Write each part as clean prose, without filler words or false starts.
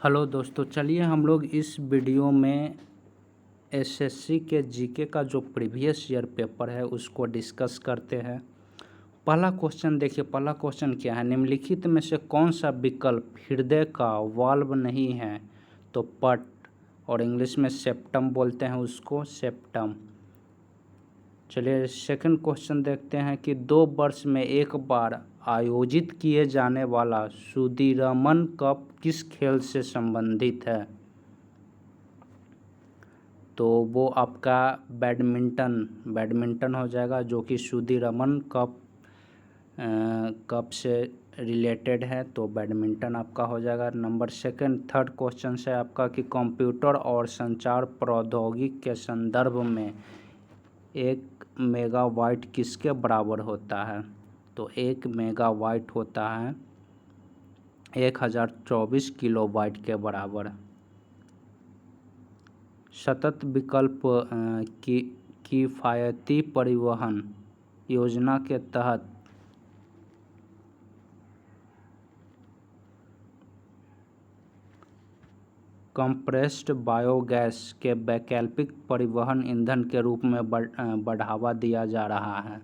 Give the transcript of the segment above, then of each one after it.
Hello दोस्तों, चलिए हम लोग इस वीडियो में एसएससी के जीके का जो प्रीवियस ईयर पेपर है उसको डिस्कस करते हैं। पहला क्वेश्चन देखिए, पहला क्वेश्चन क्या है, निम्नलिखित में से कौन सा विकल्प हृदय का वाल्व नहीं है? तो पट, और इंग्लिश में सेप्टम बोलते हैं उसको, सेप्टम। चलिए सेकंड क्वेश्चन देखते हैं कि 2 वर्ष में एक बार आयोजित किए जाने वाला सुदीरमन कप किस खेल से संबंधित है? तो वो आपका बैडमिंटन हो जाएगा, जो कि सुदीरमन कप से रिलेटेड है, तो बैडमिंटन आपका हो जाएगा। नंबर सेकंड, थर्ड क्वेश्चन से आपका कि कंप्यूटर और संचार प्रौद्योगिकी के संदर्भ में 1 मेगावाट किसके बराबर होता है? तो 1 मेगावाट होता है 1024 किलोवाट के बराबर। सतत विकल्प की किफ़ायती परिवहन योजना के तहत कंप्रेस्ड बायोगैस के वैकल्पिक परिवहन ईंधन के रूप में बढ़ावा दिया जा रहा है।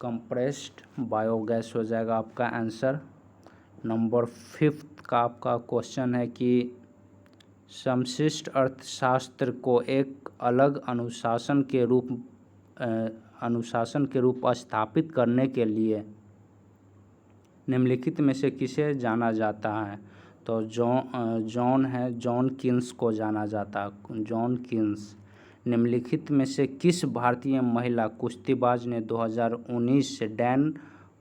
कंप्रेस्ड बायोगैस हो जाएगा आपका आंसर। नंबर 5 का आपका क्वेश्चन है कि समष्टि अर्थशास्त्र को एक अलग अनुशासन के रूप स्थापित करने के लिए निम्नलिखित में से किसे जाना जाता है? तो जॉन कीन्स को जाना जाता है, जॉन कीन्स। निम्नलिखित में से किस भारतीय महिला कुश्तीबाज ने 2019 डैन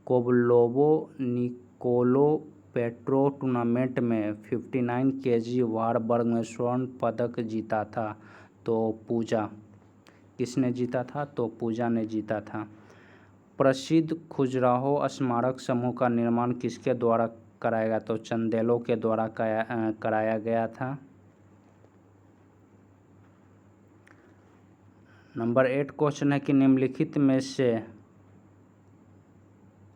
कोवलोवो निकोलो पेट्रो टूर्नामेंट में 59 केजी भार वर्ग में स्वर्ण पदक जीता था? तो पूजा। किसने जीता था? तो पूजा ने जीता था। प्रसिद्ध खजुराहो स्मारक समूह का निर्माण किसके द्वारा कराया गया? तो चंदेलों के द्वारा कराया गया था। नंबर 8 क्वेश्चन है कि निम्नलिखित में से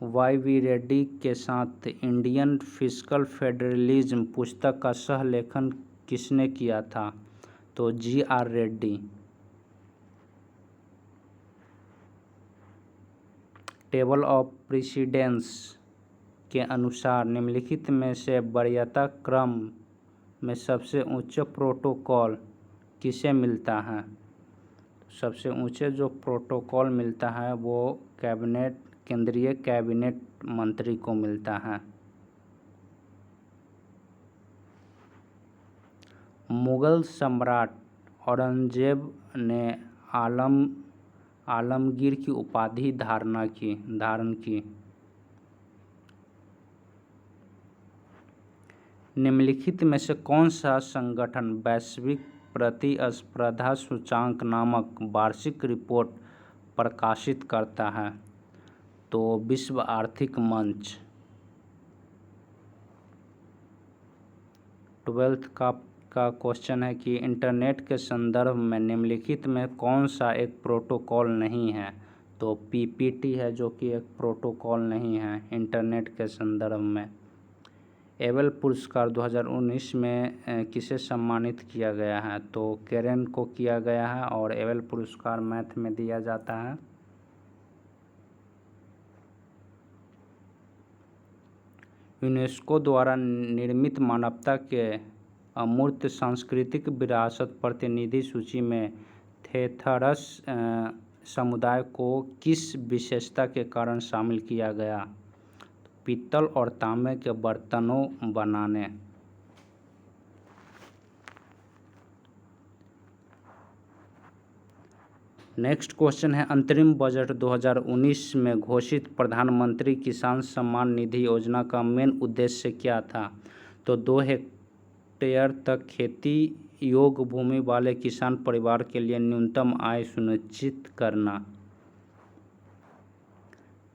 वाई वी रेड्डी के साथ इंडियन फिस्कल फेडरलिज्म पुस्तक का सह लेखन किसने किया था? तो G.R.. Reddy. Table of precedence के अनुसार निम्नलिखित में से वरीयता क्रम में सबसे ऊंचे प्रोटोकॉल किसे मिलता है? सबसे ऊंचे जो प्रोटोकॉल मिलता है वो केंद्रीय कैबिनेट मंत्री को मिलता है। मुगल सम्राट औरंगजेब ने आलमगीर की उपाधि धारण की। निम्नलिखित में से कौन सा संगठन वैश्विक प्रतिस्पर्धा सूचांक नामक वार्षिक रिपोर्ट प्रकाशित करता है? तो विश्व आर्थिक मंच। 12th का क्वेश्चन है कि इंटरनेट के संदर्भ में निम्नलिखित में कौन सा एक प्रोटोकॉल नहीं है? तो पीपीटी है, जो कि एक प्रोटोकॉल नहीं है इंटरनेट के संदर्भ में। एबल पुरस्कार 2019 में किसे सम्मानित किया गया है? तो केरेन को किया गया है, और एबल पुरस्कार मैथ में दिया जाता है। यूनेस्को द्वारा निर्मित मानवता के अमूर्त सांस्कृतिक विरासत प्रतिनिधि सूची में थेथरस समुदाय को किस विशेषता के कारण शामिल किया गया? पीतल और तांबे के बर्तनों बनाने। नेक्स्ट क्वेश्चन है, अंतरिम बजट 2019 में घोषित प्रधानमंत्री किसान सम्मान निधि योजना का मेन उद्देश्य क्या था? तो 2 हेक्टेयर तक खेती योग्य भूमि वाले किसान परिवार के लिए न्यूनतम आय सुनिश्चित करना।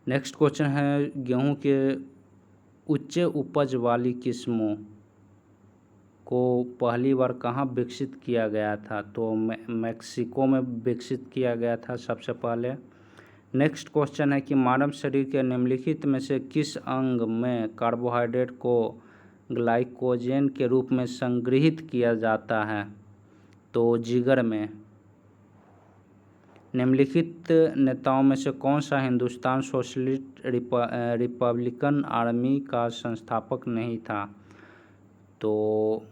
नेक्स्ट क्वेश्चन है, गेहूं के उच्च उपज वाली किस्मों को पहली बार कहाँ विकसित किया गया था? तो मैक्सिको में विकसित किया गया था सबसे पहले। नेक्स्ट क्वेश्चन है कि मानव शरीर के निम्नलिखित में से किस अंग में कार्बोहाइड्रेट को ग्लाइकोजन के रूप में संग्रहित किया जाता है? तो जिगर में। निम्नलिखित नेताओं में से कौन सा हिंदुस्तान सोशलिस्ट रिपब्लिकन आर्मी का संस्थापक नहीं था? तो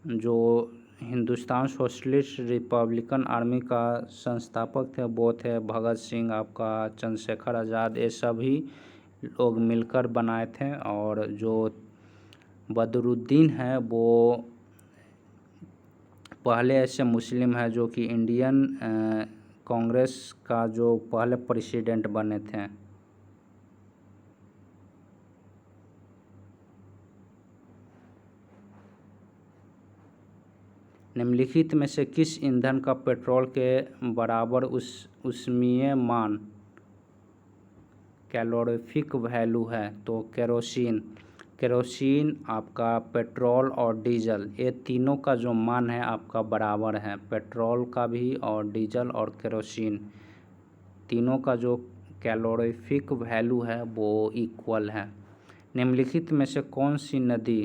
जो हिंदुस्तान सोशलिस्ट रिपब्लिकन आर्मी का संस्थापक थे वो थे भगत सिंह, आपका चंद्रशेखर आज़ाद, ये सभी लोग मिलकर बनाए थे। और जो बदरुद्दीन है वो पहले ऐसे मुस्लिम है जो कि इंडियन कांग्रेस का जो पहले प्रेसिडेंट बने थे। निम्नलिखित में से किस ईंधन का पेट्रोल के बराबर ऊष्मीय मान कैलोरीफिक वैल्यू है? तो केरोसिन। केरोसिन, आपका पेट्रोल और डीजल, ये तीनों का जो मान है आपका बराबर है। पेट्रोल का भी और डीजल और केरोसिन तीनों का जो कैलोरीफिक वैल्यू है वो इक्वल है। निम्नलिखित में से कौन सी नदी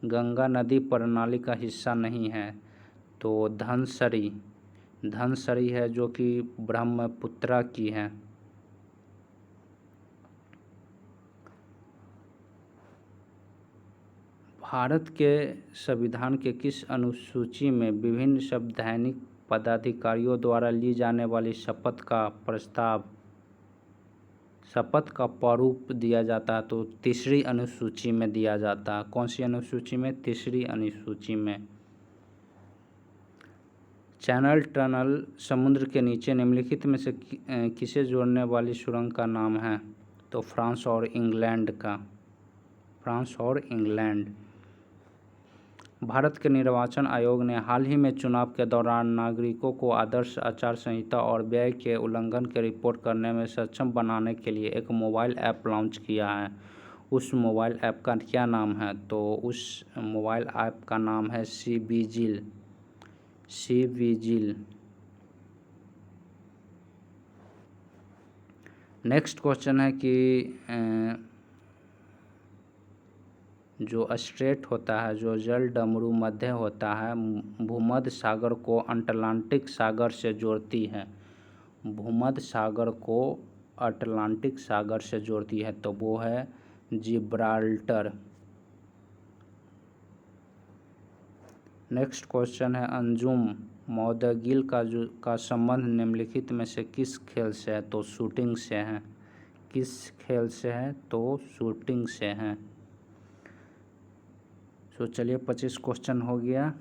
गंगा नदी प्रणाली का हिस्सा नहीं है? तो धनसरी। धनसरी है जो कि ब्रह्मपुत्रा की है। भारत के संविधान के किस अनुसूची में विभिन्न संवैधानिक पदाधिकारियों द्वारा ली जाने वाली शपथ का प्रारूप दिया जाता है? तो तीसरी अनुसूची में दिया जाता है। कौन सी अनुसूची में? तीसरी अनुसूची में। चैनल टनल समुद्र के नीचे निम्नलिखित में से किसे जोड़ने वाली सुरंग का नाम है? तो फ्रांस और इंग्लैंड का। फ्रांस और इंग्लैंड। भारत के निर्वाचन आयोग ने हाल ही में चुनाव के दौरान नागरिकों को आदर्श आचार संहिता और व्यय के उल्लंघन की रिपोर्ट करने में सक्षम बनाने के लिए एक मोबाइल ऐप लॉन्च किया है। उस मोबाइल ऐप का क्या नाम है? तो उस मोबाइल ऐप का नाम है C vigil. C vigil. Next question है कि जो स्ट्रेट होता है, जो जल डमरू मध्य होता है, भूमध्य सागर को अटलांटिक सागर से जोड़ती है। भूमध्य सागर को अटलांटिक सागर से जोड़ती है तो वो है जिब्राल्टर। नेक्स्ट क्वेश्चन है अंजुम मौदगिल का संबंध निम्नलिखित में से किस खेल से है? तो शूटिंग से है। किस खेल से है? तो शूटिंग से है। तो चलिए 25 क्वेश्चन हो गया।